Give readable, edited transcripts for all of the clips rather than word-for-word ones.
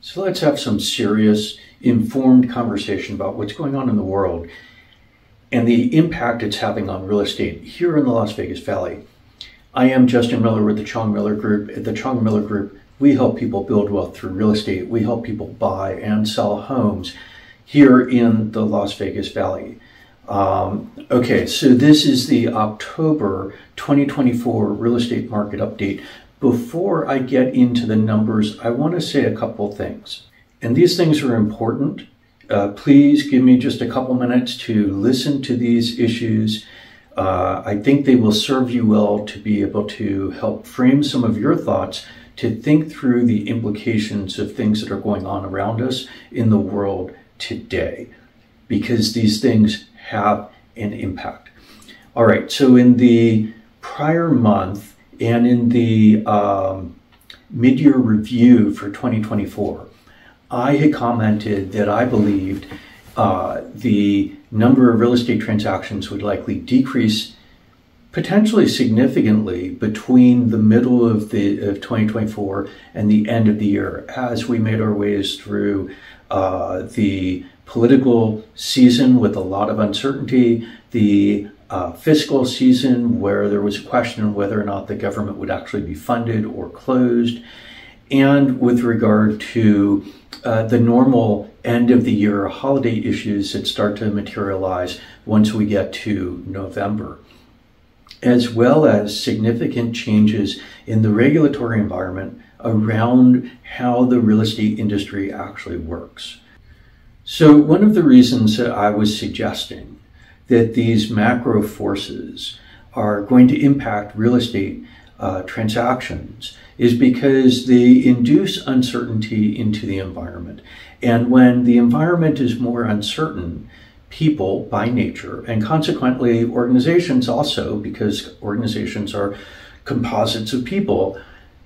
So let's have some serious, informed conversation about what's going on in the world and the impact it's having on real estate here in the Las Vegas Valley. I am Justin Miller with the Chong Miller Group. At the Chong Miller Group, we help people build wealth through real estate. We help people buy and sell homes here in the Las Vegas Valley. Okay, so this is the October 2024 real estate market update. Before I get into the numbers, I want to say a couple things. And these things are important. Please give me just a couple minutes to listen to these issues. I think they will serve you well to be able to help frame some of your thoughts, to think through the implications of things that are going on around us in the world today, because these things have an impact. All right, so in the prior month and in the mid-year review for 2024, I had commented that I believed the number of real estate transactions would likely decrease potentially significantly between the middle of 2024 and the end of the year as we made our ways through the political season with a lot of uncertainty, the fiscal season where there was a question of whether or not the government would actually be funded or closed, and with regard to the normal end of the year holiday issues that start to materialize once we get to November, as well as significant changes in the regulatory environment around how the real estate industry actually works. So one of the reasons that I was suggesting that these macro forces are going to impact real estate transactions is because they induce uncertainty into the environment. And when the environment is more uncertain, people by nature, and consequently organizations also, because organizations are composites of people,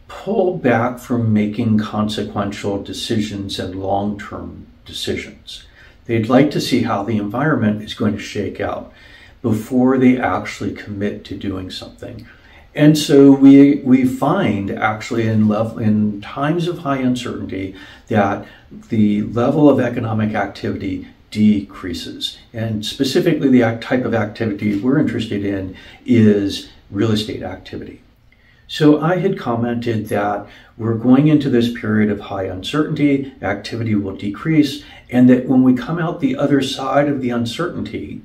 pull back from making consequential decisions and long-term decisions. They'd like to see how the environment is going to shake out before they actually commit to doing something. And so we find actually in times of high uncertainty that the level of economic activity decreases. And specifically the type of activity we're interested in is real estate activity. So I had commented that we're going into this period of high uncertainty, activity will decrease, and that when we come out the other side of the uncertainty,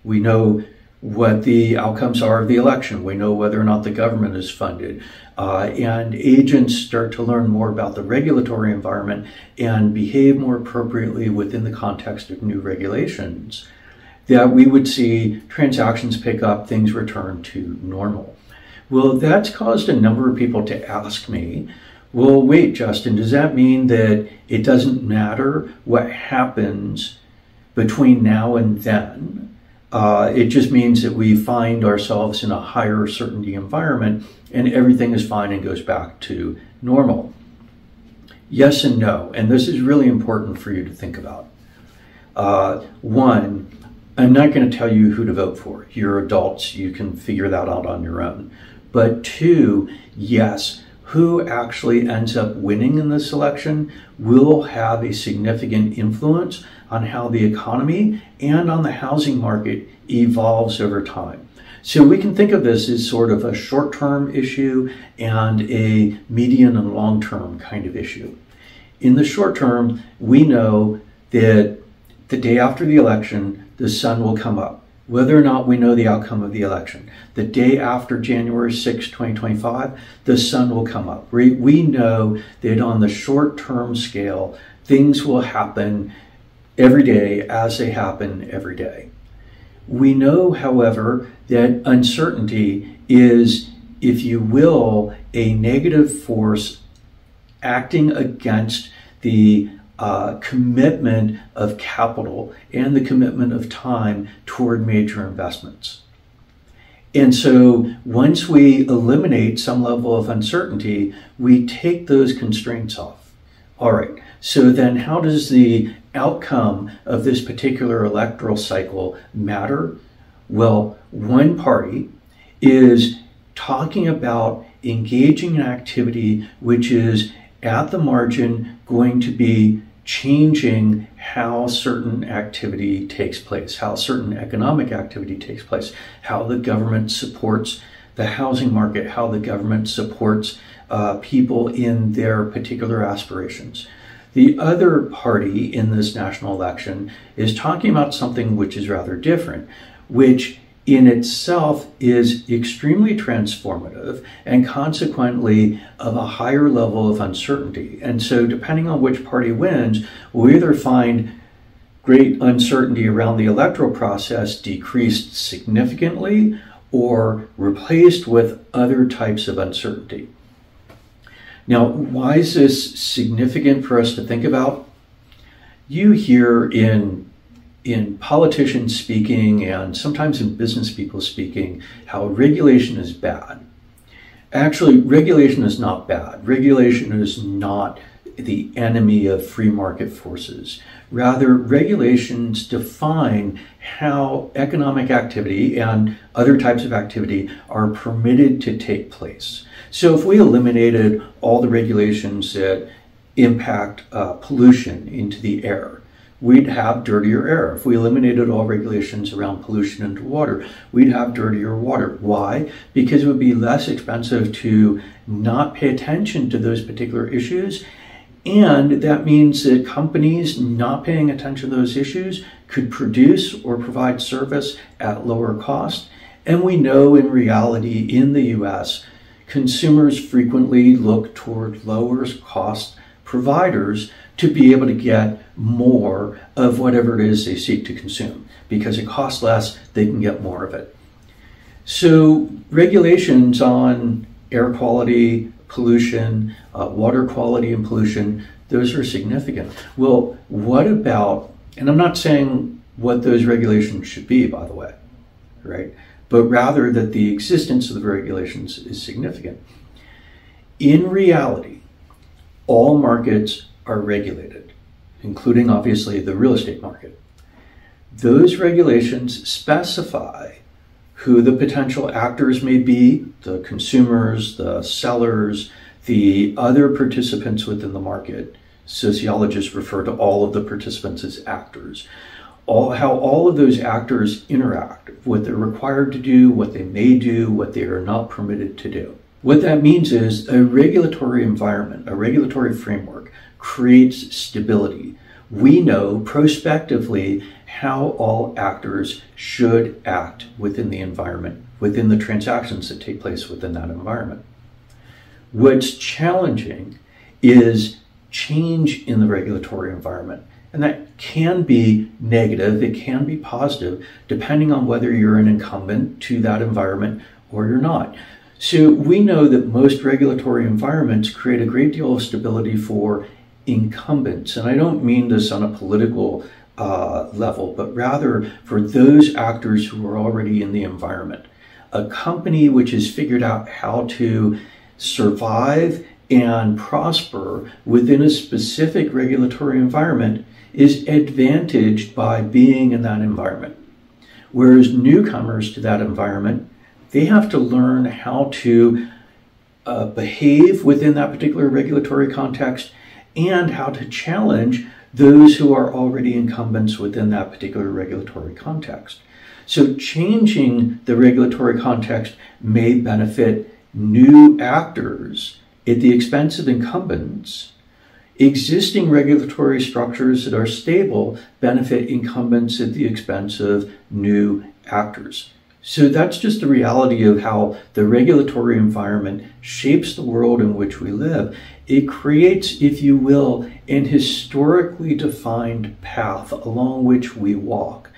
we know what the outcomes are of the election. We know whether or not the government is funded, and agents start to learn more about the regulatory environment and behave more appropriately within the context of new regulations, that we would see transactions pick up, things return to normal. Well, that's caused a number of people to ask me, well, wait, Justin, does that mean that it doesn't matter what happens between now and then? It just means that we find ourselves in a higher certainty environment and everything is fine and goes back to normal. Yes and no, and this is really important for you to think about. One, I'm not going to tell you who to vote for. You're adults, you can figure that out on your own. But two, yes, who actually ends up winning in this election will have a significant influence on how the economy and on the housing market evolves over time. So we can think of this as sort of a short-term issue and a medium and long-term kind of issue. In the short term, we know that the day after the election, the sun will come up, whether or not we know the outcome of the election. The day after January 6, 2025, the sun will come up. We know that on the short-term scale, things will happen every day as they happen every day. We know, however, that uncertainty is, if you will, a negative force acting against the commitment of capital and the commitment of time toward major investments. And so once we eliminate some level of uncertainty, we take those constraints off. All right, so then how does the outcome of this particular electoral cycle matter? Well, one party is talking about engaging in activity which is at the margin going to be changing how certain activity takes place, how certain economic activity takes place, how the government supports the housing market, how the government supports people in their particular aspirations. The other party in this national election is talking about something which is rather different, which in itself is extremely transformative and consequently of a higher level of uncertainty. And so depending on which party wins, we'll either find great uncertainty around the electoral process decreased significantly or replaced with other types of uncertainty. Now, why is this significant for us to think about? You hear in politicians speaking and sometimes in business people speaking how regulation is bad. Actually, regulation is not bad. Regulation is not the enemy of free market forces. Rather, regulations define how economic activity and other types of activity are permitted to take place. So if we eliminated all the regulations that impact pollution into the air, we'd have dirtier air. If we eliminated all regulations around pollution into water, we'd have dirtier water. Why? Because it would be less expensive to not pay attention to those particular issues. And that means that companies not paying attention to those issues could produce or provide service at lower cost. And we know in reality in the US, consumers frequently look toward lower cost providers to be able to get more of whatever it is they seek to consume. Because it costs less, they can get more of it. So regulations on air quality, pollution, water quality and pollution, those are significant. Well, what about, and I'm not saying what those regulations should be, by the way, right? But rather that the existence of the regulations is significant. In reality, all markets are regulated, including obviously the real estate market. Those regulations specify who the potential actors may be, the consumers, the sellers, the other participants within the market. Sociologists refer to all of the participants as actors. How all of those actors interact, what they're required to do, what they may do, what they are not permitted to do. What that means is a regulatory environment, a regulatory framework creates stability. We know prospectively how all actors should act within the environment, within the transactions that take place within that environment. What's challenging is change in the regulatory environment. And that can be negative, it can be positive, depending on whether you're an incumbent to that environment or you're not. So we know that most regulatory environments create a great deal of stability for incumbents. And I don't mean this on a political level, but rather for those actors who are already in the environment. A company which has figured out how to survive and prosper within a specific regulatory environment is advantaged by being in that environment. Whereas newcomers to that environment, they have to learn how to behave within that particular regulatory context and how to challenge those who are already incumbents within that particular regulatory context. So changing the regulatory context may benefit new actors at the expense of incumbents. Existing regulatory structures that are stable benefit incumbents at the expense of new actors. So that's just the reality of how the regulatory environment shapes the world in which we live. It creates, if you will, an historically defined path along which we walk.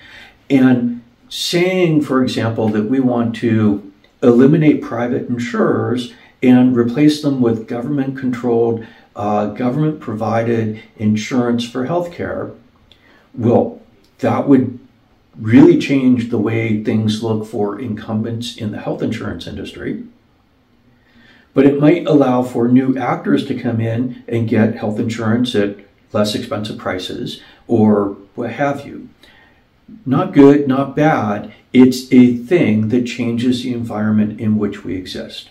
And saying, for example, that we want to eliminate private insurers and replace them with government-controlled, government-provided insurance for healthcare, well, that would really change the way things look for incumbents in the health insurance industry. But it might allow for new actors to come in and get health insurance at less expensive prices or what have you. Not good, not bad. It's a thing that changes the environment in which we exist.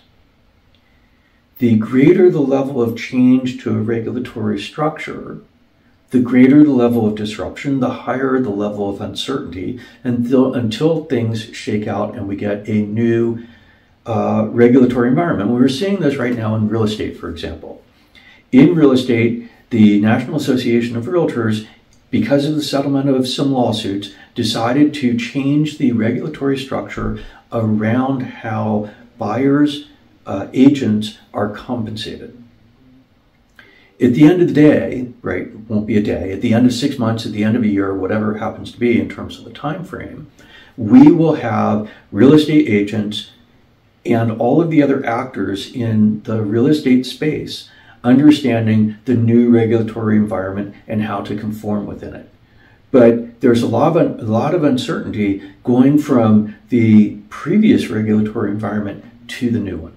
the greater the level of change to a regulatory structure, the greater the level of disruption, the higher the level of uncertainty until things shake out and we get a new regulatory environment. We're seeing this right now in real estate, for example. In real estate, the National Association of Realtors, because of the settlement of some lawsuits, decided to change the regulatory structure around how buyers, agents are compensated. At the end of the day, right, it won't be a day, at the end of 6 months, at the end of a year, whatever it happens to be in terms of the time frame, we will have real estate agents and all of the other actors in the real estate space understanding the new regulatory environment and how to conform within it. But there's a lot of uncertainty going from the previous regulatory environment to the new one.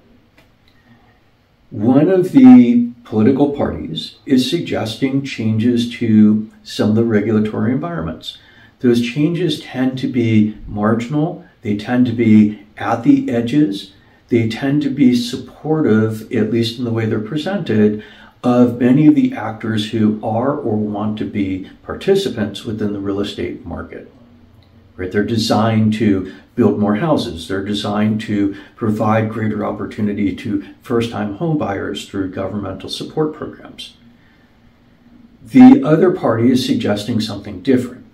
One of the political parties is suggesting changes to some of the regulatory environments. Those changes tend to be marginal, they tend to be at the edges, they tend to be supportive, at least in the way they're presented, of many of the actors who are or want to be participants within the real estate market. Right? They're designed to build more houses. They're designed to provide greater opportunity to first-time home buyers through governmental support programs. The other party is suggesting something different.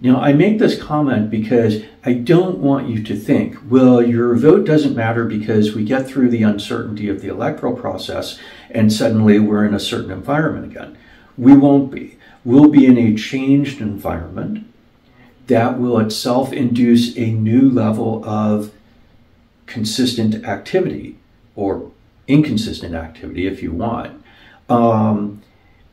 Now, I make this comment because I don't want you to think, well, your vote doesn't matter because we get through the uncertainty of the electoral process and suddenly we're in a certain environment again. We won't be. We'll be in a changed environment that will itself induce a new level of consistent activity, or inconsistent activity if you want.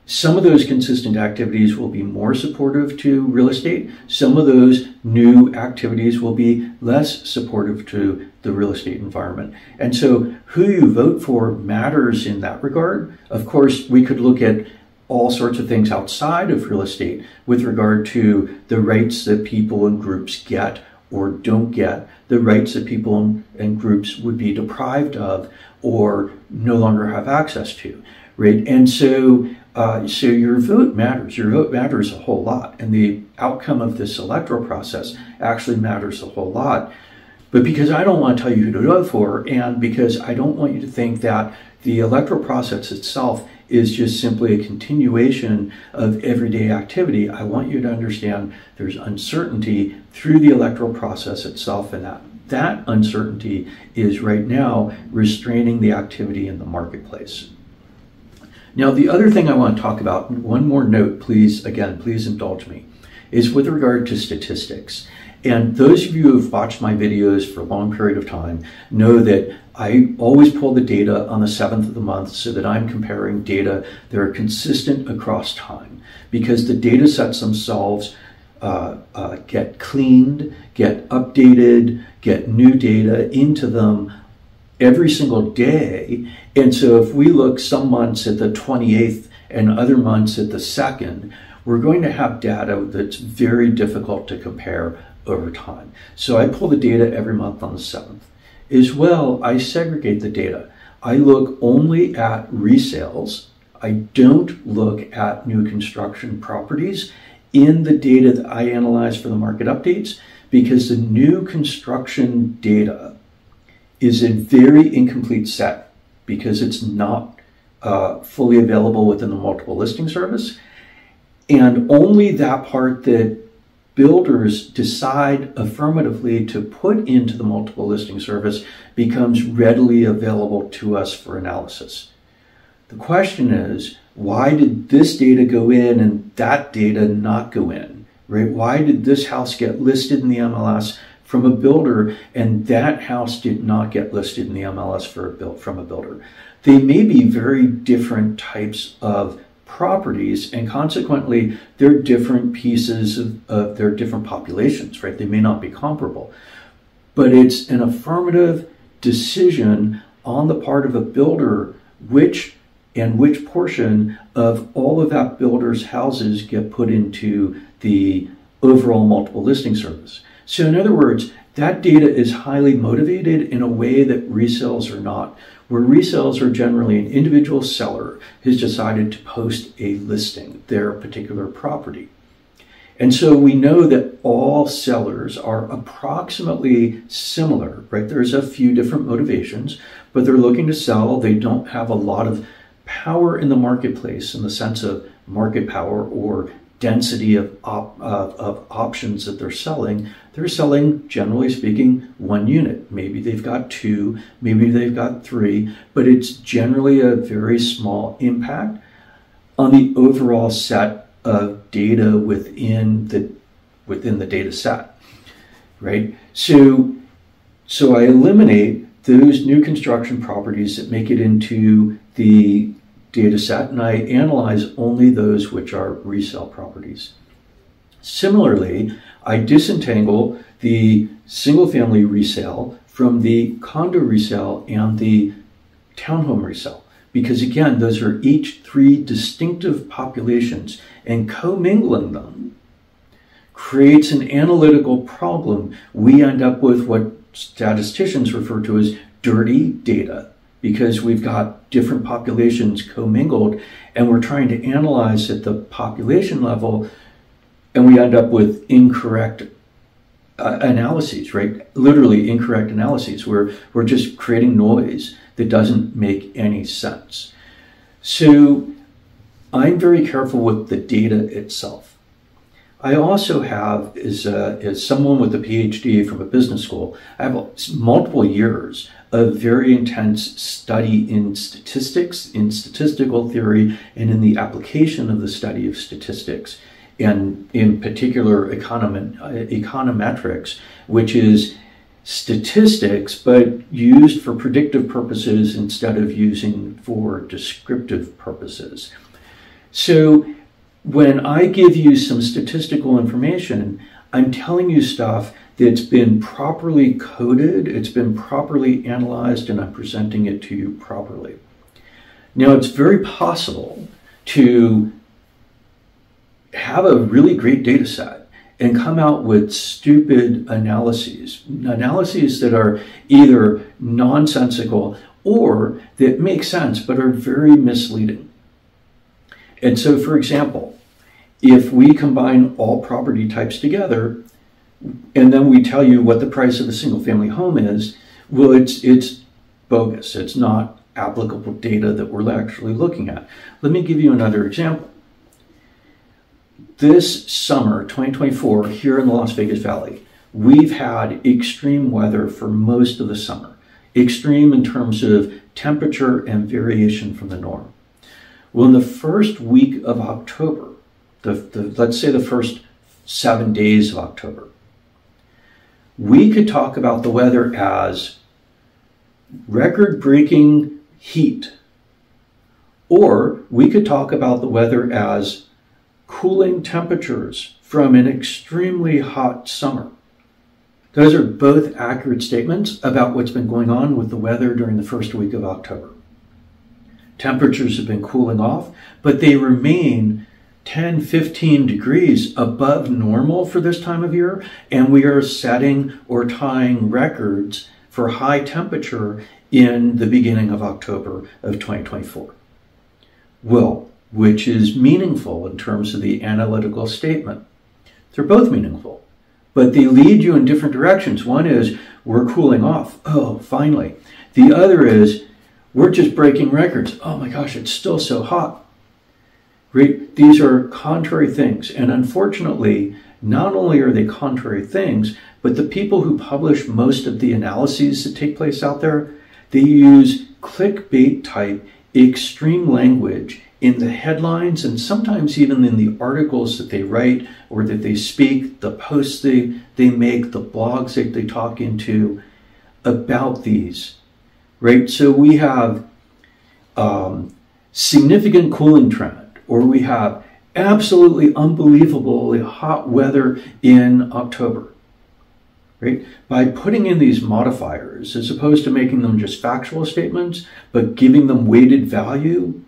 Some of those consistent activities will be more supportive to real estate. Some of those new activities will be less supportive to the real estate environment. And so who you vote for matters in that regard. Of course, we could look at all sorts of things outside of real estate with regard to the rights that people and groups get or don't get, the rights that people and groups would be deprived of or no longer have access to, right? And so your vote matters. Your vote matters a whole lot. And the outcome of this electoral process actually matters a whole lot. But because I don't want to tell you who to vote for, and because I don't want you to think that the electoral process itself is just simply a continuation of everyday activity, I want you to understand there's uncertainty through the electoral process itself, and that uncertainty is right now restraining the activity in the marketplace. Now, the other thing I want to talk about, one more note, please, again, please indulge me, is with regard to statistics. And those of you who have watched my videos for a long period of time know that I always pull the data on the 7th of the month so that I'm comparing data that are consistent across time, because the data sets themselves get cleaned, get updated, get new data into them every single day. And so if we look some months at the 28th and other months at the 2nd, we're going to have data that's very difficult to compare over time. So I pull the data every month on the 7th. As well, I segregate the data. I look only at resales. I don't look at new construction properties in the data that I analyze for the market updates, because the new construction data is a very incomplete set because it's not fully available within the multiple listing service. And only that part that builders decide affirmatively to put into the multiple listing service becomes readily available to us for analysis. The question is, why did this data go in and that data not go in, right? Why did this house get listed in the MLS from a builder and that house did not get listed in the MLS from a builder? They may be very different types of properties, and consequently they're different pieces of their different populations, right? They may not be comparable, but it's an affirmative decision on the part of a builder which portion of all of that builder's houses get put into the overall multiple listing service. So in other words, that data is highly motivated in a way that resales are not, where resales are generally an individual seller who's decided to post a listing, their particular property. And so we know that all sellers are approximately similar, right? There's a few different motivations, but they're looking to sell. They don't have a lot of power in the marketplace in the sense of market power or density of options that they're selling. They're selling, generally speaking, one unit. Maybe they've got two, maybe they've got three, but it's generally a very small impact on the overall set of data within the data set, right? So I eliminate those new construction properties that make it into the data set, and I analyze only those which are resale properties. Similarly, I disentangle the single-family resale from the condo resale and the townhome resale, because again, those are each three distinctive populations, and commingling them creates an analytical problem. We end up with what statisticians refer to as dirty data, because we've got different populations commingled, and we're trying to analyze at the population level, and we end up with incorrect analyses, right? Literally incorrect analyses, where we're just creating noise that doesn't make any sense. So I'm very careful with the data itself. I also have, as someone with a PhD from a business school, I have multiple years of very intense study in statistics, in statistical theory, and in the application of the study of statistics, and in particular econometrics, which is statistics, but used for predictive purposes instead of using for descriptive purposes. So when I give you some statistical information, I'm telling you stuff that's been properly coded, it's been properly analyzed, and I'm presenting it to you properly. Now, it's very possible to have a really great data set and come out with stupid analyses that are either nonsensical or that make sense but are very misleading. And so, for example, if we combine all property types together and then we tell you what the price of a single-family home is, well, it's bogus. It's not applicable data that we're actually looking at. Let me give you another example. This summer, 2024, here in the Las Vegas Valley, we've had extreme weather for most of the summer. Extreme in terms of temperature and variation from the norm. Well, in the first week of October, let's say the first 7 days of October, we could talk about the weather as record-breaking heat, or we could talk about the weather as cooling temperatures from an extremely hot summer. Those are both accurate statements about what's been going on with the weather during the first week of October. Temperatures have been cooling off, but they remain 10, 15 degrees above normal for this time of year, and we are setting or tying records for high temperature in the beginning of October of 2024. Well, which is meaningful in terms of the analytical statement. They're both meaningful, but they lead you in different directions. One is, we're cooling off. Oh, finally. The other is, we're just breaking records. Oh my gosh, it's still so hot. Right? These are contrary things. And unfortunately, not only are they contrary things, but the people who publish most of the analyses that take place out there, they use clickbait type extreme language in the headlines and sometimes even in the articles that they write or that they speak, the posts they make, the blogs that they talk into about these. Right? So we have significant cooling trend, or we have absolutely unbelievably hot weather in October. Right? By putting in these modifiers, as opposed to making them just factual statements, but giving them weighted value,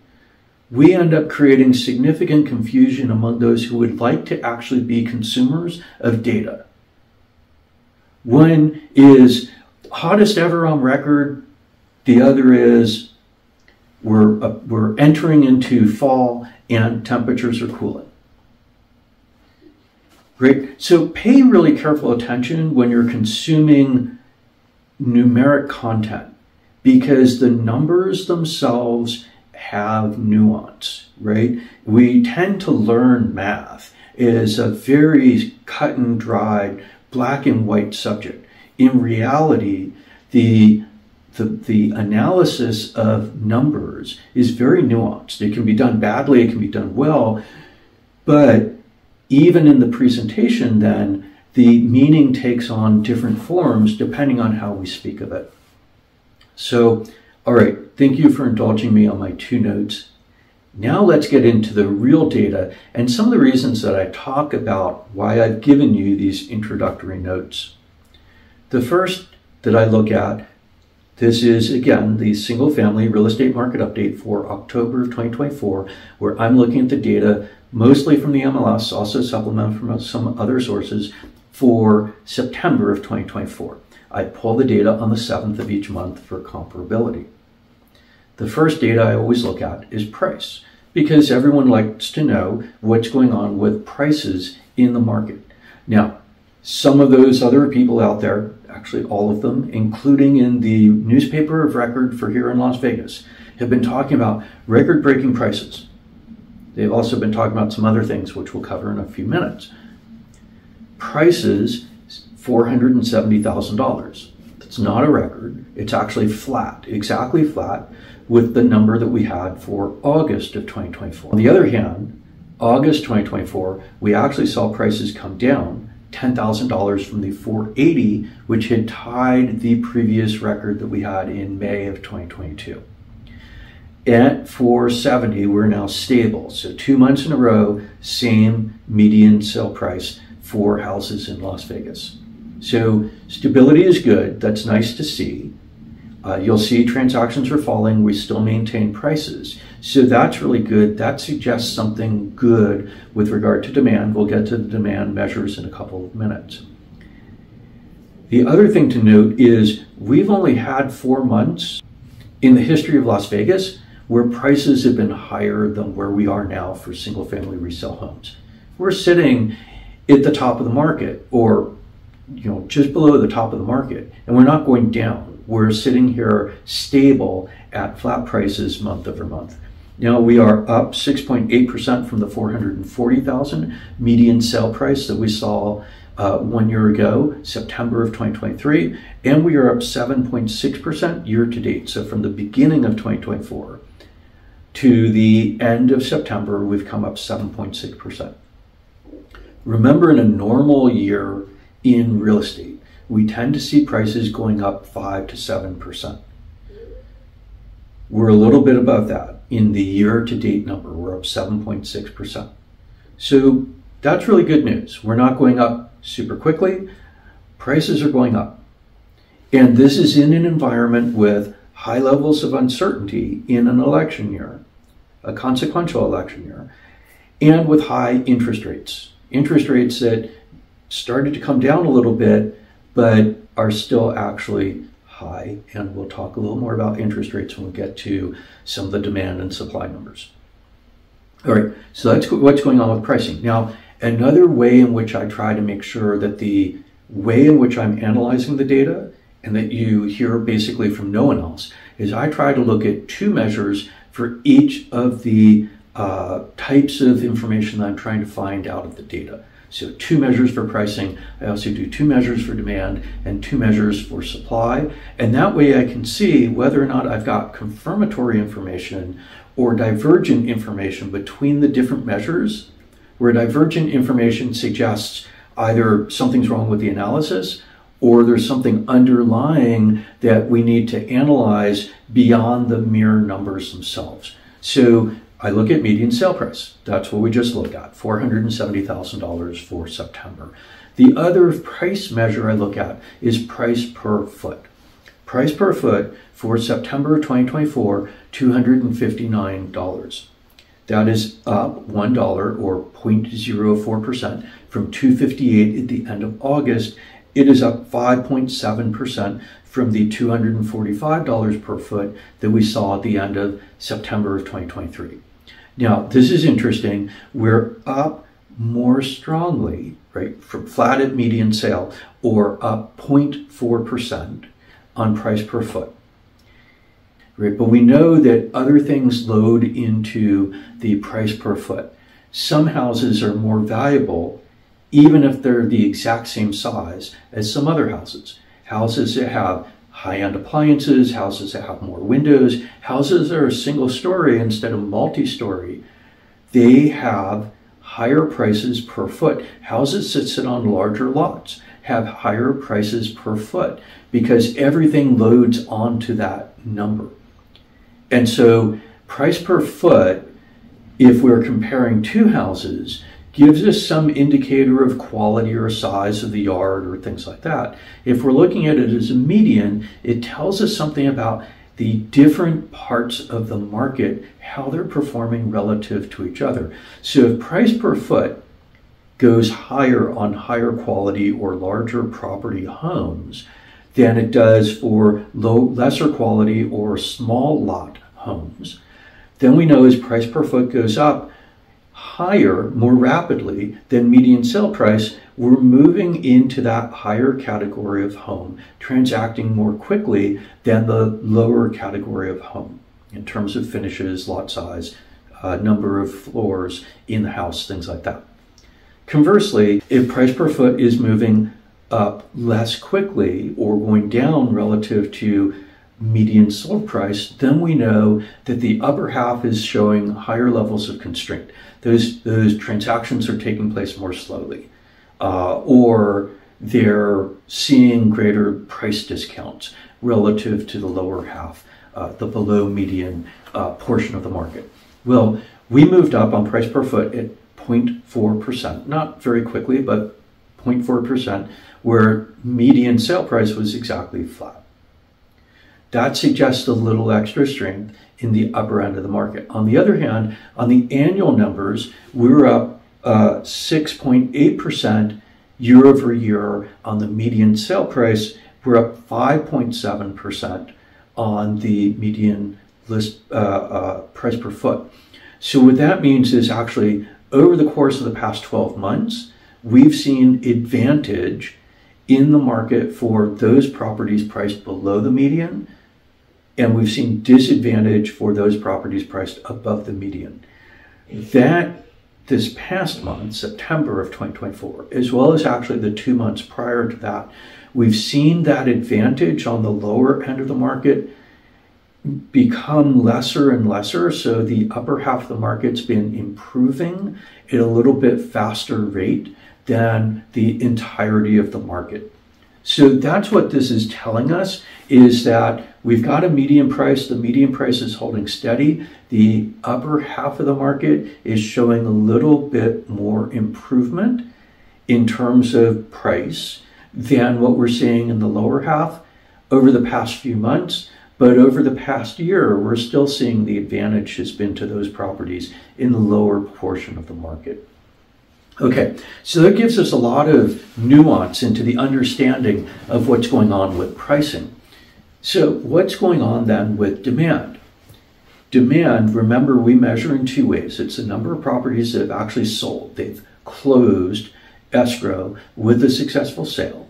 we end up creating significant confusion among those who would like to actually be consumers of data. One is hottest ever on record. The other is we're entering into fall and temperatures are cooling. Great. So pay really careful attention when you're consuming numeric content, because the numbers themselves have nuance, right? We tend to learn math as a very cut and dried, black and white subject. In reality, the analysis of numbers is very nuanced. It can be done badly, it can be done well, but even in the presentation then, the meaning takes on different forms depending on how we speak of it. So, all right, thank you for indulging me on my 2 notes. Now let's get into the real data and some of the reasons that I talk about why I've given you these introductory notes. The first that I look at, this is again the single family real estate market update for October of 2024, where I'm looking at the data mostly from the MLS, also supplemented from some other sources for September of 2024. I pull the data on the 7th of each month for comparability. The first data I always look at is price, because everyone likes to know what's going on with prices in the market. Now, some of those other people out there, actually all of them, including in the newspaper of record for here in Las Vegas, have been talking about record-breaking prices. They've also been talking about some other things, which we'll cover in a few minutes. Prices, $470,000. It's not a record. It's actually flat, exactly flat, with the number that we had for August of 2024. On the other hand, August 2024, we actually saw prices come down $10,000 from the 480, which had tied the previous record that we had in May of 2022. At 470, we're now stable. So 2 months in a row, same median sale price for houses in Las Vegas. So stability is good. That's nice to see. You'll see transactions are falling. We still maintain prices. So that's really good. That suggests something good with regard to demand. We'll get to the demand measures in a couple of minutes. The other thing to note is we've only had 4 months in the history of Las Vegas where prices have been higher than where we are now for single family resale homes. We're sitting at the top of the market, or just below the top of the market, and we're not going down. We're sitting here stable at flat prices month over month. Now we are up 6.8% from the 440,000 median sale price that we saw 1 year ago, September of 2023, and we are up 7.6% year to date. So from the beginning of 2024 to the end of September, we've come up 7.6%. Remember, in a normal year in real estate, we tend to see prices going up 5 to 7%. We're a little bit above that in the year-to-date number. We're up 7.6%. So that's really good news. We're not going up super quickly. Prices are going up. And this is in an environment with high levels of uncertainty in an election year, a consequential election year, and with high interest rates. Interest rates that started to come down a little bit, but are still actually high. And we'll talk a little more about interest rates when we get to some of the demand and supply numbers. All right, so that's what's going on with pricing. Now, another way in which I try to make sure that the way in which I'm analyzing the data and that you hear basically from no one else is I try to look at 2 measures for each of the types of information that I'm trying to find out of the data. So 2 measures for pricing. I also do 2 measures for demand and 2 measures for supply. And that way I can see whether or not I've got confirmatory information or divergent information between the different measures, where divergent information suggests either something's wrong with the analysis or there's something underlying that we need to analyze beyond the mere numbers themselves. So I look at median sale price. That's what we just looked at, $470,000 for September. The other price measure I look at is price per foot. Price per foot for September 2024, $259. That is up $1 or 0.04% from $258 at the end of August, It is up 5.7% from the $245 per foot that we saw at the end of September of 2023. Now, this is interesting. We're up more strongly, right, from flat at median sale, or up 0.4% on price per foot. Right, but we know that other things load into the price per foot. Some houses are more valuable even if they're the exact same size as some other houses. Houses that have high-end appliances, houses that have more windows, houses that are single story instead of multi-story, they have higher prices per foot. Houses that sit on larger lots have higher prices per foot because everything loads onto that number. And so price per foot, if we're comparing two houses, gives us some indicator of quality or size of the yard or things like that. If we're looking at it as a median, it tells us something about the different parts of the market, how they're performing relative to each other. So if price per foot goes higher on higher quality or larger property homes than it does for lesser quality or small lot homes, then we know as price per foot goes up higher more rapidly than median sale price, we're moving into that higher category of home, transacting more quickly than the lower category of home in terms of finishes, lot size, number of floors in the house, things like that. Conversely, if price per foot is moving up less quickly or going down relative to median sold price, then we know that the upper half is showing higher levels of constraint. Those transactions are taking place more slowly, or they're seeing greater price discounts relative to the lower half, the below median portion of the market. Well, we moved up on price per foot at 0.4%, not very quickly, but 0.4%, where median sale price was exactly flat. That suggests a little extra strength in the upper end of the market. On the other hand, on the annual numbers, we were up 6.8% year over year on the median sale price. We're up 5.7% on the median list price per foot. So what that means is actually over the course of the past 12 months, we've seen advantage in the market for those properties priced below the median, and we've seen disadvantage for those properties priced above the median. That this past month, September of 2024, as well as actually the 2 months prior to that, we've seen that advantage on the lower end of the market become lesser and lesser. So the upper half of the market's been improving at a little bit faster rate than the entirety of the market. So that's what this is telling us, is that we've got a median price. The median price is holding steady. The upper half of the market is showing a little bit more improvement in terms of price than what we're seeing in the lower half over the past few months. But over the past year, we're still seeing the advantage has been to those properties in the lower portion of the market. Okay, so that gives us a lot of nuance into the understanding of what's going on with pricing. So what's going on then with demand? Demand, remember, we measure in two ways. It's the number of properties that have actually sold. They've closed escrow with a successful sale.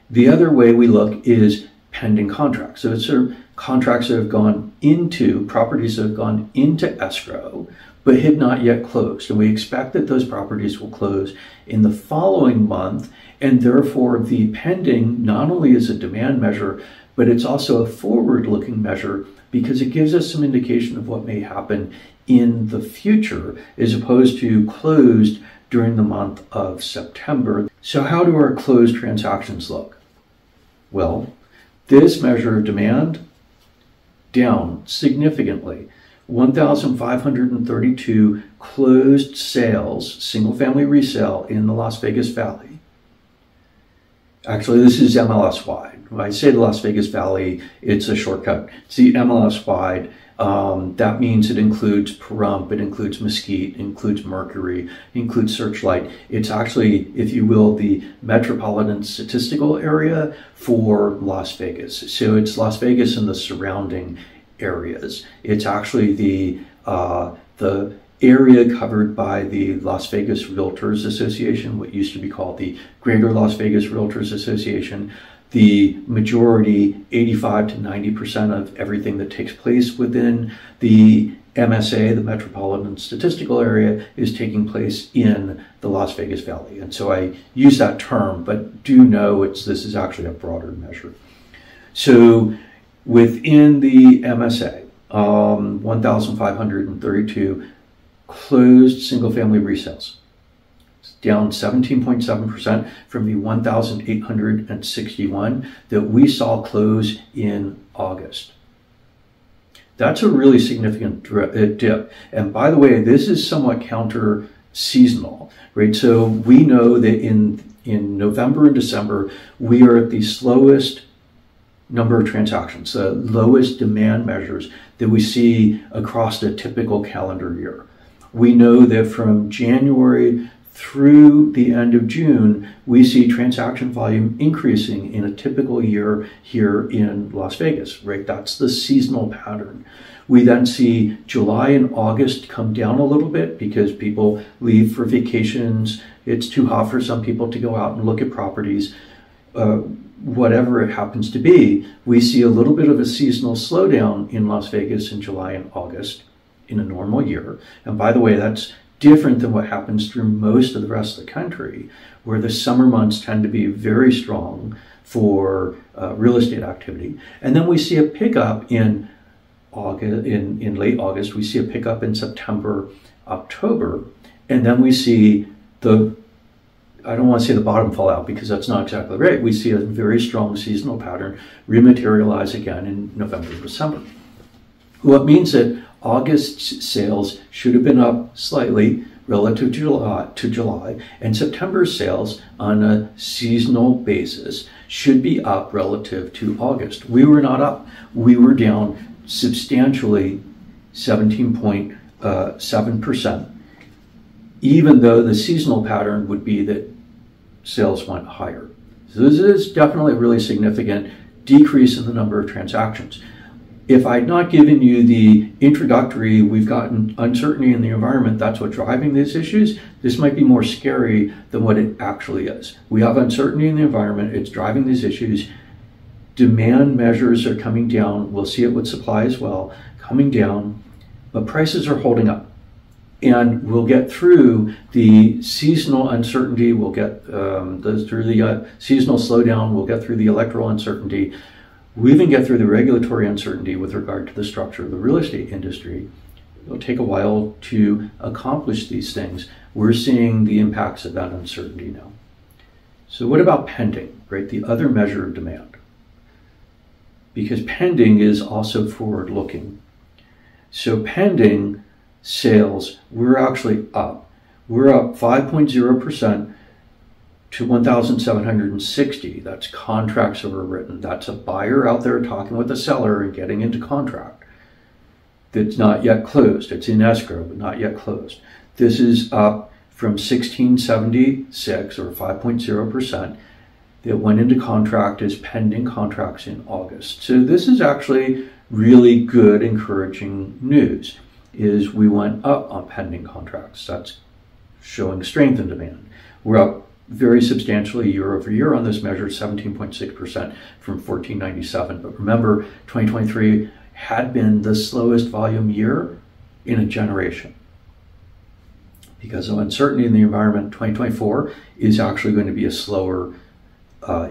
The other way we look is pending contracts. So it's contracts that have gone into, properties that have gone into escrow, but had not yet closed. And we expect that those properties will close in the following month. And therefore, the pending not only is a demand measure, but it's also a forward-looking measure because it gives us some indication of what may happen in the future as opposed to closed during the month of September. So how do our closed transactions look? Well, this measure of demand, down significantly. 1,532 closed sales, single-family resale in the Las Vegas Valley. Actually, this is MLS-wide. When I say the Las Vegas Valley, it's a shortcut. It's the MLS-wide That means it includes Pahrump, it includes Mesquite, it includes Mercury, it includes Searchlight. It's actually, if you will, the metropolitan statistical area for Las Vegas. So it's Las Vegas and the surrounding areas. It's actually the area covered by the Las Vegas Realtors Association, what used to be called the Greater Las Vegas Realtors Association. The majority, 85 to 90% of everything that takes place within the MSA, the Metropolitan Statistical Area, is taking place in the Las Vegas Valley. And so I use that term, but do know this is actually a broader measure. So within the MSA, 1,532 closed single-family resales. It's down 17.7% from the 1,861 that we saw close in August. That's a really significant dip. And by the way, this is somewhat counter-seasonal, right? So we know that in November and December, we are at the slowest number of transactions, the lowest demand measures that we see across the typical calendar year. We know that from January through the end of June, we see transaction volume increasing in a typical year here in Las Vegas, right? That's the seasonal pattern. We then see July and August come down a little bit because people leave for vacations. It's too hot for some people to go out and look at properties. Whatever it happens to be, we see a little bit of a seasonal slowdown in Las Vegas in July and August in a normal year. And by the way, that's different than what happens through most of the rest of the country, where the summer months tend to be very strong for real estate activity. And then we see a pickup in August, in late August. We see a pickup in September, October, and then we see I don't want to say the bottom fall out because that's not exactly right. We see a very strong seasonal pattern rematerialize again in November and December. What means that August's sales should have been up slightly relative to July, and September's sales on a seasonal basis should be up relative to August. We were not up. We were down substantially, 17.7%, even though the seasonal pattern would be that sales went higher. So this is definitely a really significant decrease in the number of transactions. If I'd not given you the introductory, we've gotten uncertainty in the environment, that's what's driving these issues, this might be more scary than what it actually is. We have uncertainty in the environment, it's driving these issues. Demand measures are coming down, we'll see it with supply as well, coming down, but prices are holding up. And we'll get through the seasonal uncertainty, we'll get through the seasonal slowdown, we'll get through the electoral uncertainty. We even get through the regulatory uncertainty with regard to the structure of the real estate industry. It'll take a while to accomplish these things. We're seeing the impacts of that uncertainty now. So what about pending, right? The other measure of demand. Because pending is also forward-looking. So pending sales, we're actually up. We're up 5.0% to 1,760. That's contracts that were written. That's a buyer out there talking with a seller and getting into contract. That's not yet closed. It's in escrow, but not yet closed. This is up from 1,676 or 5.0% that went into contract as pending contracts in August. So this is actually really good, encouraging news, is we went up on pending contracts. That's showing strength in demand. We're up very substantially year over year on this measure, 17.6% from 1497. But remember, 2023 had been the slowest volume year in a generation. Because of uncertainty in the environment, 2024 is actually going to be a slower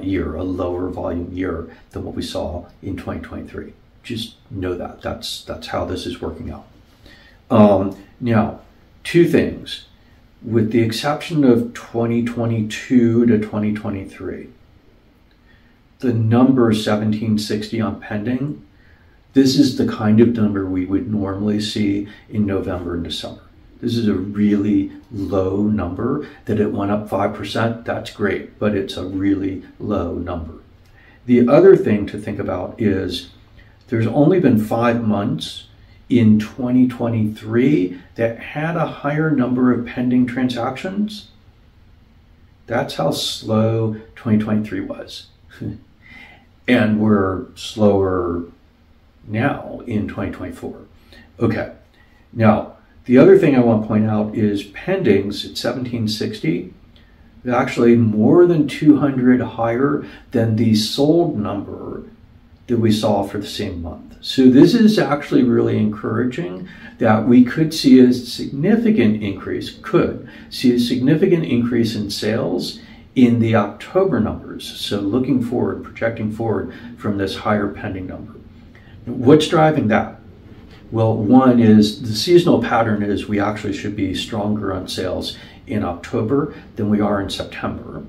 year, a lower volume year than what we saw in 2023. Just know that. That's how this is working out. Now, two things. With the exception of 2022 to 2023, the number 1760 on pending, this is the kind of number we would normally see in November and December. This is a really low number. That it went up 5%, that's great, but it's a really low number. The other thing to think about is there's only been 5 months in 2023 that had a higher number of pending transactions. That's how slow 2023 was. And we're slower now in 2024. Okay, now the other thing I want to point out is pendings at 1760, actually more than 200 higher than the sold number that we saw for the same month. So this is actually really encouraging that we could see a significant increase, in sales in the October numbers. So looking forward, projecting forward from this higher pending number. What's driving that? Well, one is the seasonal pattern is we actually should be stronger on sales in October than we are in September.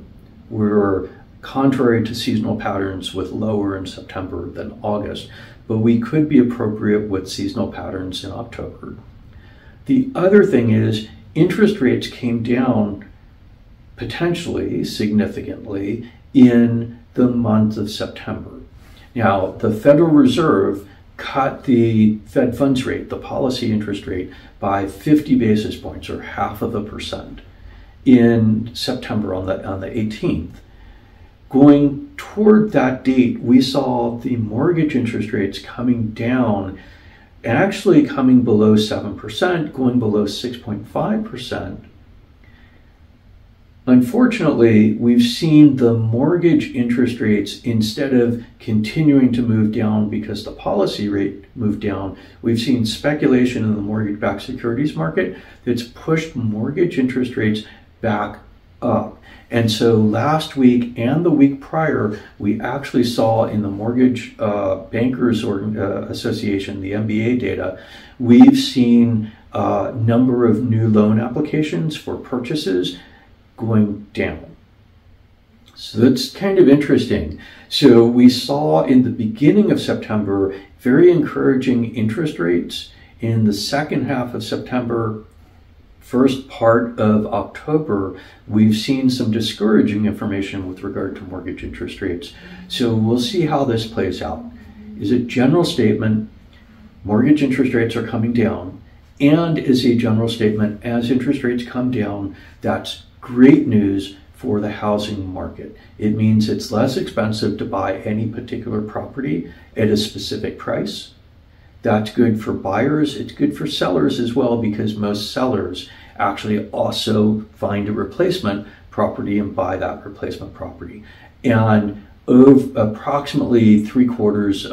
We're contrary to seasonal patterns with lower in September than August, but we could be appropriate with seasonal patterns in October. The other thing is interest rates came down potentially significantly in the month of September. Now, the Federal Reserve cut the Fed funds rate, the policy interest rate, by 50 basis points or 0.5% in September on the 18th. Going toward that date, we saw the mortgage interest rates coming down, actually coming below 7%, going below 6.5%. Unfortunately, we've seen the mortgage interest rates, instead of continuing to move down because the policy rate moved down, we've seen speculation in the mortgage-backed securities market that's pushed mortgage interest rates back up. And so last week and the week prior, we actually saw in the Mortgage Bankers Association, the MBA data, we've seen a number of new loan applications for purchases going down. So that's kind of interesting. So we saw in the beginning of September very encouraging interest rates. In the second half of September, first part of October, we've seen some discouraging information with regard to mortgage interest rates. So we'll see how this plays out. Is a general statement, mortgage interest rates are coming down, and is a general statement, as interest rates come down, that's great news for the housing market. It means it's less expensive to buy any particular property at a specific price. That's good for buyers. It's good for sellers as well, because most sellers actually also find a replacement property and buy that replacement property. And approximately 3/4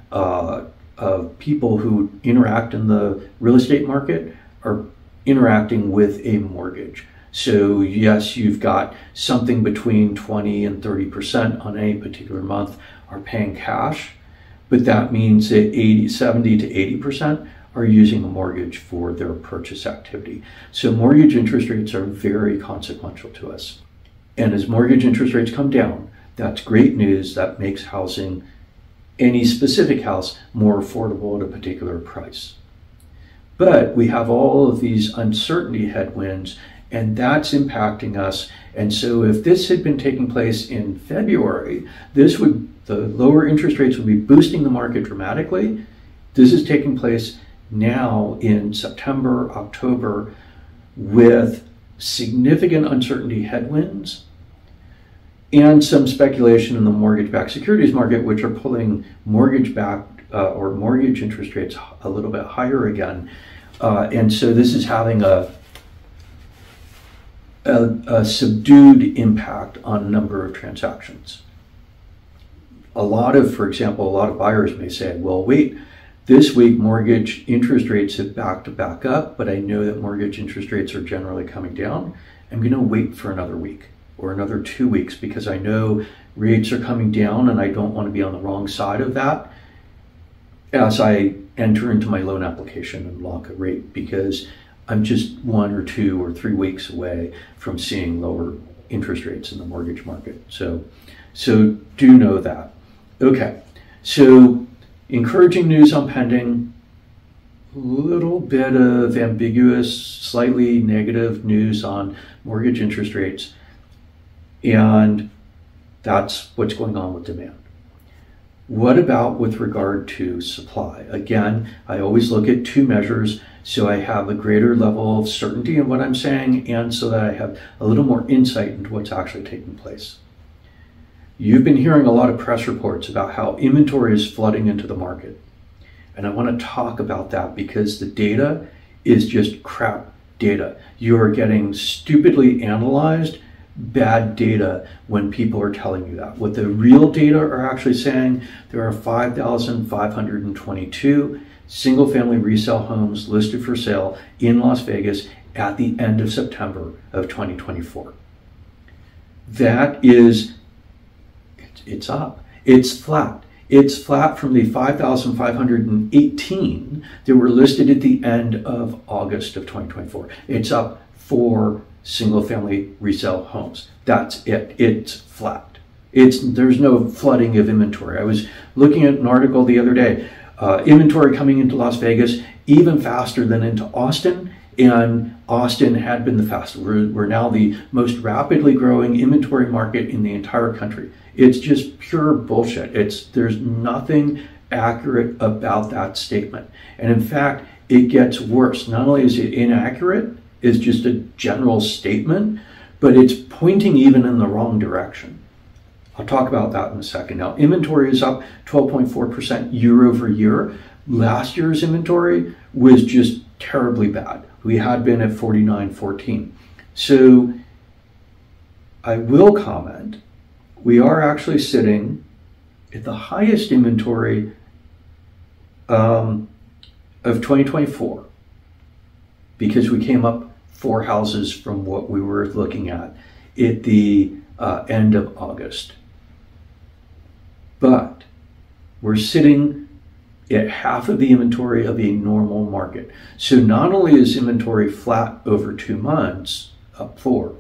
of people who interact in the real estate market are interacting with a mortgage. So yes, you've got something between 20 and 30% on any particular month are paying cash, but that means that 70 to 80% are using a mortgage for their purchase activity. So mortgage interest rates are very consequential to us. And as mortgage interest rates come down, that's great news. That makes housing, any specific house, more affordable at a particular price. But we have all of these uncertainty headwinds, and that's impacting us. And so if this had been taking place in February, the lower interest rates would be boosting the market dramatically. This is taking place now in September, October, with significant uncertainty headwinds and some speculation in the mortgage-backed securities market, which are pulling mortgage-backed or mortgage interest rates a little bit higher again. And so this is having a subdued impact on a number of transactions. For example, a lot of buyers may say, well, wait, this week mortgage interest rates have back up, but I know that mortgage interest rates are generally coming down. I'm going to wait for another week or another 2 weeks because I know rates are coming down and I don't want to be on the wrong side of that as I enter into my loan application and lock a rate, because I'm just 1 or 2 or 3 weeks away from seeing lower interest rates in the mortgage market. So do know that. Okay, so encouraging news on pending, a little bit of ambiguous, slightly negative news on mortgage interest rates, and that's what's going on with demand. What about with regard to supply? Again, I always look at two measures so I have a greater level of certainty in what I'm saying and so that I have a little more insight into what's actually taking place. You've been hearing a lot of press reports about how inventory is flooding into the market. And I want to talk about that because the data is just crap data. You are getting stupidly analyzed bad data when people are telling you that. What the real data are actually saying, there are 5,522 single-family resale homes listed for sale in Las Vegas at the end of September of 2024. That is, it's up. It's flat. It's flat from the 5,518 that were listed at the end of August of 2024. It's up 4 single-family resale homes. That's it. It's flat. There's no flooding of inventory. I was looking at an article the other day. Inventory coming into Las Vegas even faster than into Austin, and Austin had been the fastest. We're now the most rapidly growing inventory market in the entire country. It's just pure bullshit. There's nothing accurate about that statement. And in fact, it gets worse. Not only is it inaccurate, it's just a general statement, but it's pointing even in the wrong direction. I'll talk about that in a second. Now, inventory is up 12.4% year over year. Last year's inventory was just terribly bad. We had been at 49.14. So I will comment, we are actually sitting at the highest inventory of 2024 because we came up 4 houses from what we were looking at the end of August. But we're sitting at half of the inventory of a normal market. So not only is inventory flat over 2 months, up 4,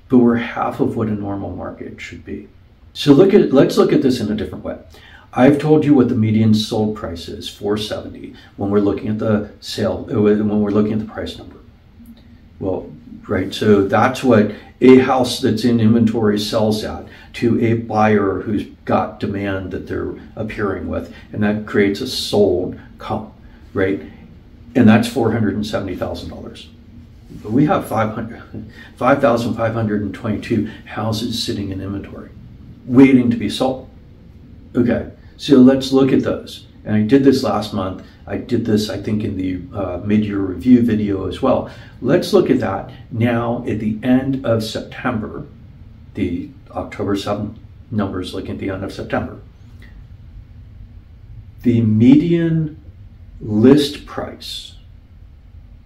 but we're half of what a normal market should be. So let's look at this in a different way. I've told you what the median sold price is, 470, when we're looking at the when we're looking at the price number. Well, right, so that's what a house that's in inventory sells at to a buyer who's got demand that they're appearing with, and that creates a sold comp, right? And that's $470,000. But we have 5,522 houses sitting in inventory, waiting to be sold. Okay, so let's look at those. And I did this last month. I did this, I think, in the mid-year review video as well. Let's look at that now at the end of September, the October 7th numbers looking at the end of September. The median list price.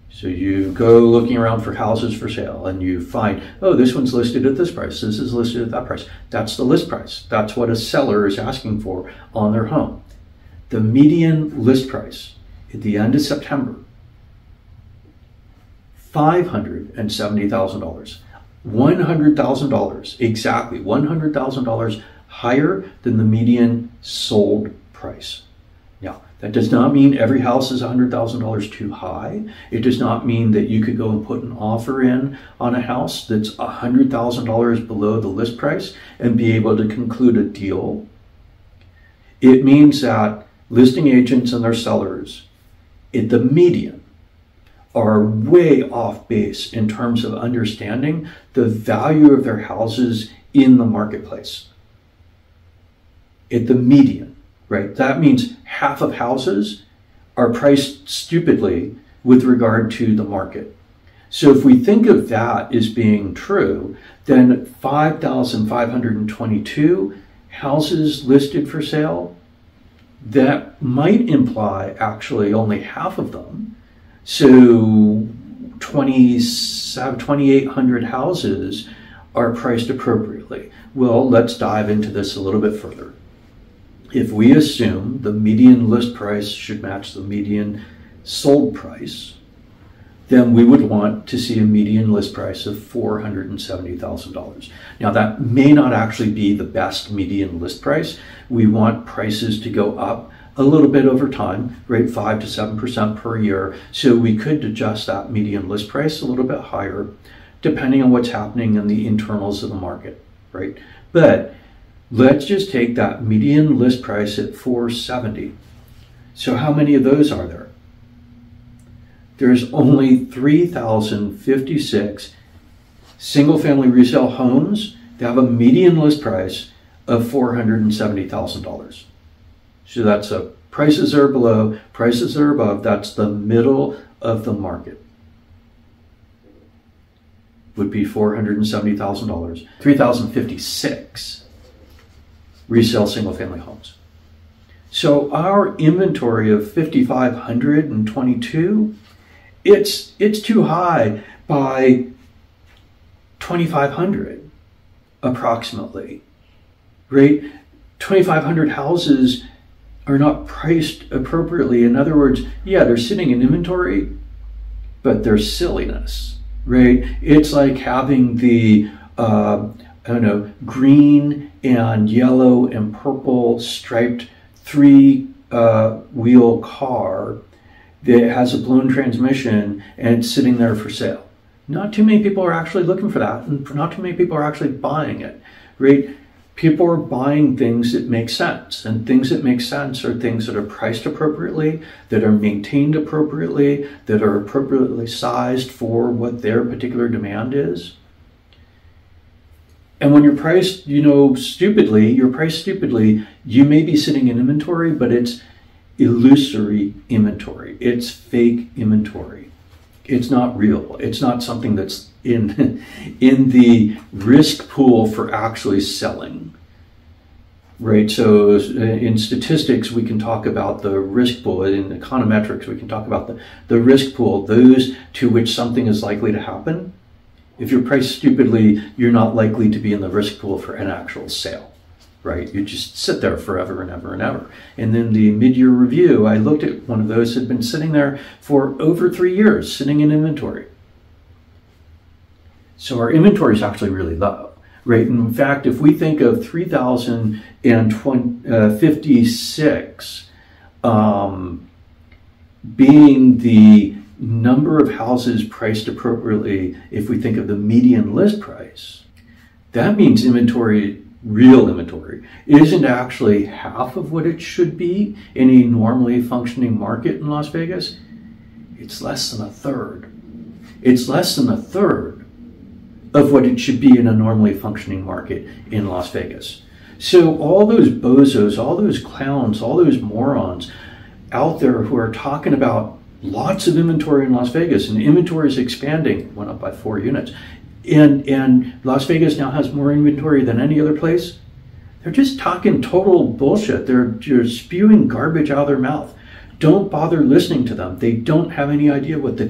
So you go looking around for houses for sale and you find, oh, this one's listed at this price. This is listed at that price. That's the list price. That's what a seller is asking for on their home. The median list price at the end of September, $570,000. $100,000, exactly $100,000 higher than the median sold price. Now, that does not mean every house is $100,000 too high. It does not mean that you could go and put an offer in on a house that's $100,000 below the list price and be able to conclude a deal. It means that listing agents and their sellers at the median are way off base in terms of understanding the value of their houses in the marketplace. At the median, right? That means half of houses are priced stupidly with regard to the market. So if we think of that as being true, then 5,522 houses listed for sale, that might imply actually only half of them. So 2,800 houses are priced appropriately. Well, let's dive into this a little bit further. If we assume the median list price should match the median sold price, then we would want to see a median list price of $470,000. Now, that may not actually be the best median list price. We want prices to go up a little bit over time, right? 5 to 7% per year. So we could adjust that median list price a little bit higher, depending on what's happening in the internals of the market, right? But Let's just take that median list price at $470. So how many of those are there? There's only 3,056 single-family resale homes that have a median list price of $470,000. So that's prices are below, prices are above. That's the middle of the market. Would be $470,000. 3,056 resale single-family homes. So our inventory of 5,522, it's too high by 2,500 approximately, right? 2,500 houses are not priced appropriately. In other words, yeah, they're sitting in inventory, but they're silliness, right? It's like having the, I don't know, green and yellow and purple striped three-wheel car that has a blown transmission and it's sitting there for sale. Not too many people are actually looking for that, and not too many people are actually buying it, right? People are buying things that make sense, and things that make sense are things that are priced appropriately, that are maintained appropriately, that are appropriately sized for what their particular demand is. And when you're priced, stupidly, you may be sitting in inventory, but it's illusory inventory. It's fake inventory. It's not real. It's not something that's in the risk pool for actually selling, right? So in statistics, we can talk about the risk pool. In econometrics, we can talk about the risk pool, those to which something is likely to happen. If you're priced stupidly, you're not likely to be in the risk pool for an actual sale, right? You just sit there forever and ever and ever. And then the mid-year review, I looked at one of those that had been sitting there for over 3 years, sitting in inventory. So our inventory is actually really low, right? And in fact, if we think of 3,056 being the number of houses priced appropriately, if we think of the median list price, that means inventory, real inventory, isn't actually half of what it should be in a normally functioning market in Las Vegas. It's less than a third. It's less than a third of what it should be in a normally functioning market in Las Vegas. So all those bozos, all those clowns, all those morons out there who are talking about lots of inventory in Las Vegas, and inventory is expanding, went up by 4 units, and Las Vegas now has more inventory than any other place. They're just talking total bullshit. They're spewing garbage out of their mouth. Don't bother listening to them. They don't have any idea what the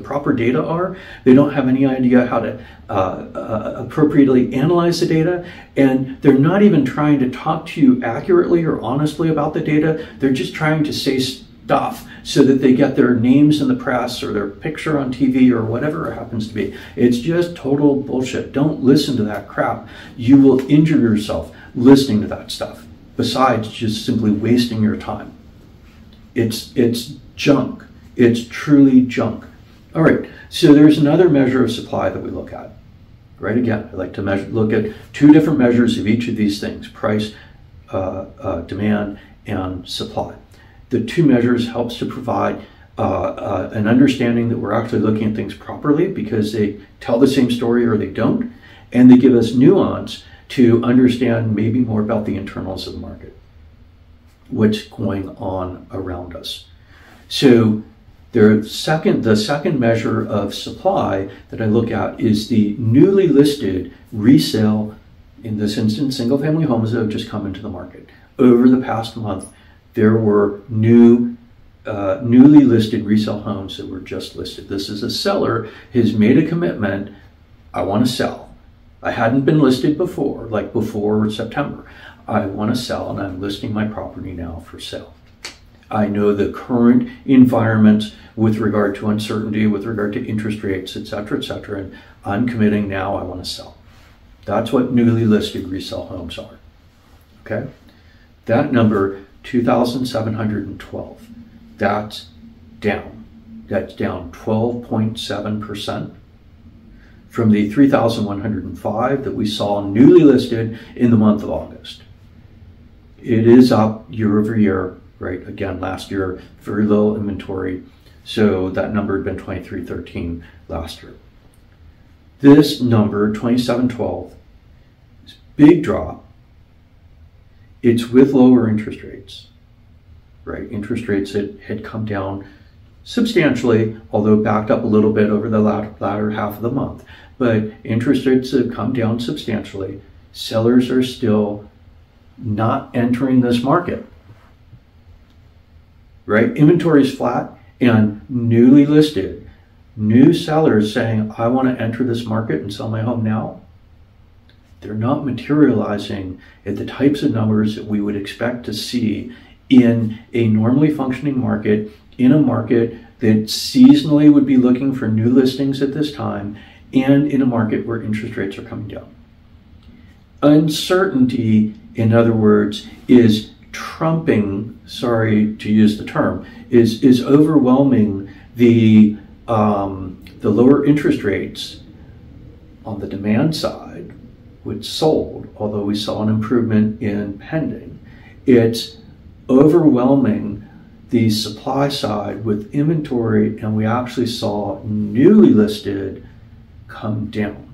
proper data are. They don't have any idea how to appropriately analyze the data, and they're not even trying to talk to you accurately or honestly about the data. They're just trying to say stuff so that they get their names in the press or their picture on TV or whatever it happens to be. It's just total bullshit. Don't listen to that crap. You will injure yourself listening to that stuff, besides just simply wasting your time. It's junk. It's truly junk. All right, so there's another measure of supply that we look at. Right, again, I like to look at 2 different measures of each of these things: price, demand, and supply. The 2 measures helps to provide an understanding that we're actually looking at things properly, because they tell the same story or they don't, and they give us nuance to understand maybe more about the internals of the market, what's going on around us. So the second measure of supply that I look at is the newly listed resale, in this instance, single-family homes that have just come into the market. Over the past month, there were newly listed resale homes that were just listed. This is a seller has made a commitment. I want to sell. I hadn't been listed before, like before September. I want to sell, and I'm listing my property now for sale. I know the current environment with regard to uncertainty, with regard to interest rates, et cetera, and I'm committing now. I want to sell. That's what newly listed resale homes are. Okay? That number, 2,712. That's down. That's down 12.7% from the 3,105 that we saw newly listed in the month of August. It is up year over year, right? Again, last year, very low inventory. So that number had been 2313 last year. This number, 2712, is a big drop. It's with lower interest rates, right? Interest rates had come down substantially, although backed up a little bit over the latter half of the month. But interest rates have come down substantially. Sellers are still not entering this market, right? Inventory is flat and newly listed. New sellers saying, I want to enter this market and sell my home now. They're not materializing at the types of numbers that we would expect to see in a normally functioning market, in a market that seasonally would be looking for new listings at this time, and in a market where interest rates are coming down. Uncertainty, in other words, is trumping, sorry to use the term, is overwhelming the lower interest rates on the demand side, which sold, although we saw an improvement in pending. It's overwhelming the supply side with inventory, and we actually saw newly listed come down.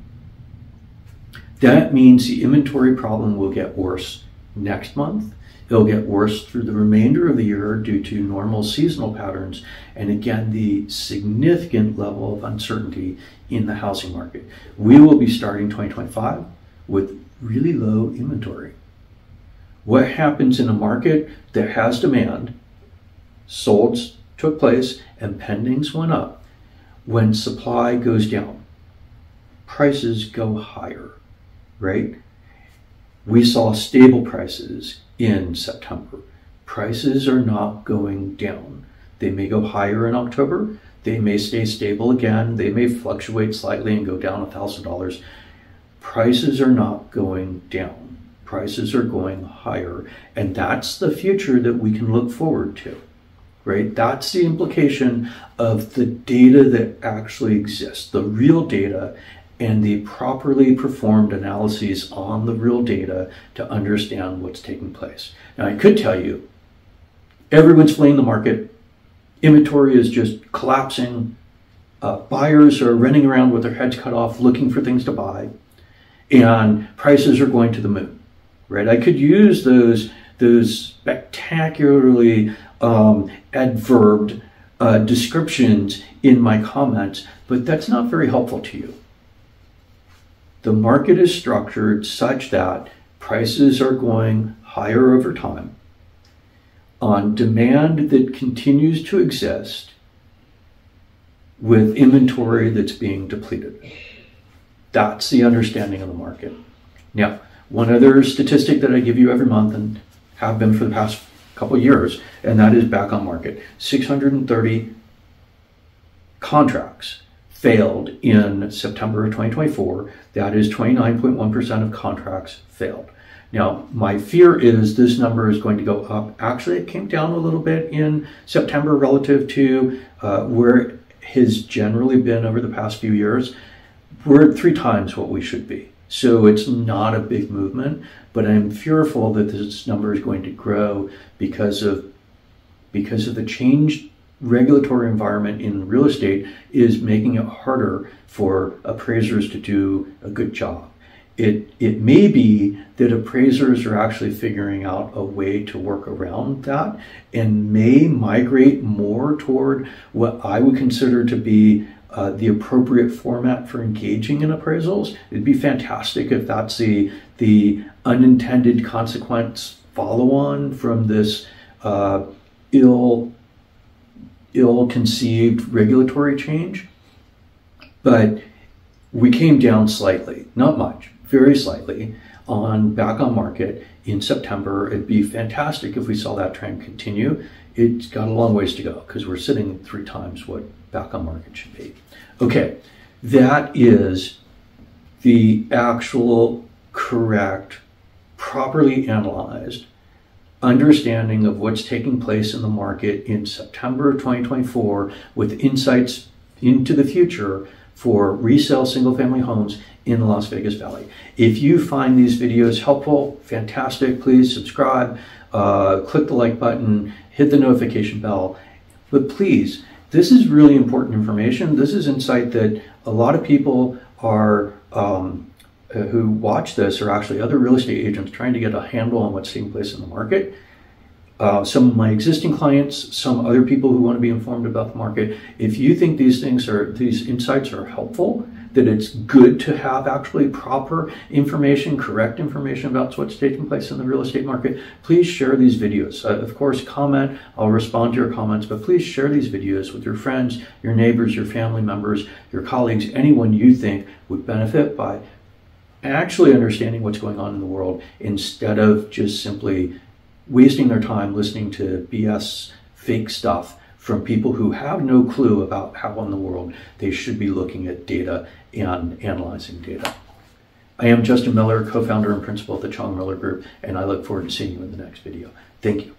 That means the inventory problem will get worse next month. It'll get worse through the remainder of the year due to normal seasonal patterns, and again, the significant level of uncertainty in the housing market. We will be starting 2025 with really low inventory. What happens in a market that has demand, solds took place, and pendings went up? When supply goes down, prices go higher, right? We saw stable prices in September. Prices are not going down. They may go higher in October. They may stay stable again. They may fluctuate slightly and go down $1,000. Prices are not going down. Prices are going higher. And that's the future that we can look forward to, right? That's the implication of the data that actually exists, the real data, and the properly performed analyses on the real data to understand what's taking place. Now, I could tell you, everyone's fleeing the market. Inventory is just collapsing. Buyers are running around with their heads cut off looking for things to buy. And prices are going to the moon, right? I could use those spectacularly adverbed descriptions in my comments, but that's not very helpful to you. The market is structured such that prices are going higher over time on demand that continues to exist with inventory that's being depleted. That's the understanding of the market. Now, one other statistic that I give you every month and have been for the past couple of years, and that is back on market. 630 contracts failed in September of 2024. That is 29.1% of contracts failed. Now, my fear is this number is going to go up. Actually, it came down a little bit in September relative to where it has generally been over the past few years. We're at 3 times what we should be. So it's not a big movement, but I'm fearful that this number is going to grow because of the changed regulatory environment in real estate is making it harder for appraisers to do a good job. It may be that appraisers are actually figuring out a way to work around that and may migrate more toward what I would consider to be the appropriate format for engaging in appraisals. It'd be fantastic if that's the unintended consequence follow-on from this ill-conceived regulatory change. But we came down slightly, not much, very slightly, back on market in September. It'd be fantastic if we saw that trend continue. It's got a long ways to go because we're sitting 3 times what back on market should be. Okay, that is the actual correct, properly analyzed understanding of what's taking place in the market in September of 2024 with insights into the future for resale single-family homes in the Las Vegas Valley. If you find these videos helpful, fantastic, please subscribe, click the like button, hit the notification bell. But please, this is really important information. This is insight that a lot of people are who watch this are actually other real estate agents trying to get a handle on what's taking place in the market. Some of my existing clients, some other people who want to be informed about the market. If you think these insights are helpful, that it's good to have actually proper information, correct information about what's taking place in the real estate market, please share these videos. Of course, comment, I'll respond to your comments, but please share these videos with your friends, your neighbors, your family members, your colleagues, anyone you think would benefit by actually understanding what's going on in the world instead of just simply wasting their time listening to BS fake stuff from people who have no clue about how in the world they should be looking at data and analyzing data. I am Justin Miller, co-founder and principal of the Chong Miller Group, and I look forward to seeing you in the next video. Thank you.